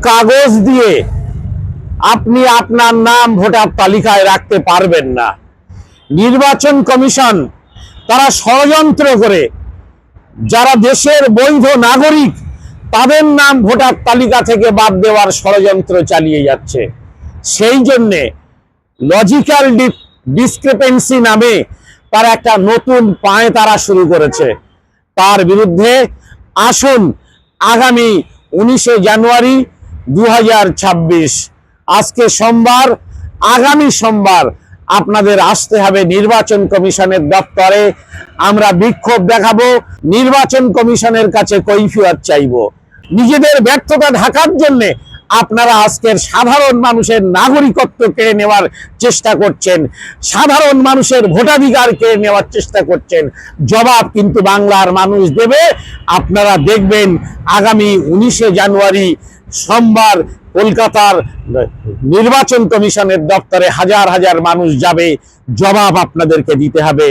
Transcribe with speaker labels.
Speaker 1: কাগজ দিয়ে আপনি আপনার নাম ভোটার তালিকায় রাখতে পারবেন না। নির্বাচন কমিশন তারা ষড়যন্ত্র করে যারা দেশের বৈধ নাগরিক তাদের নাম ভোটার তালিকা থেকে বাদ দেওয়ার ষড়যন্ত্র চালিয়ে যাচ্ছে। সেই জন্যে লজিক্যাল ডিসক্রিপেন্সি নামে তারা একটা নতুন পায়তারা শুরু করেছে। তার বিরুদ্ধে আসুন আগামী 19 জানুয়ারি 2026 আজকে সোমবার, আগামী সোমবার আপনাদের আসতে হবে নির্বাচন কমিশনের দপ্তরে। আমরা বিক্ষোভ দেখাবো, নির্বাচন কমিশনের কাছে কৈফিয়ত চাইব। নিজেদের ব্যর্থতা ঢাকার জন্য আপনারা আজকের সাধারণ মানুষের নাগরিকত্ব কেড়ে নেওয়ার চেষ্টা করছেন, সাধারণ মানুষের ভোটাধিকার কেড়ে নেওয়ার চেষ্টা করছেন। জবাব কিন্তু বাংলার মানুষ দেবে। আপনারা দেখবেন আগামী 19 জানুয়ারি সোমবার কলকাতার নির্বাচন কমিশনের দপ্তরে হাজার হাজার মানুষ যাবে, জবাব আপনাদেরকে দিতে হবে।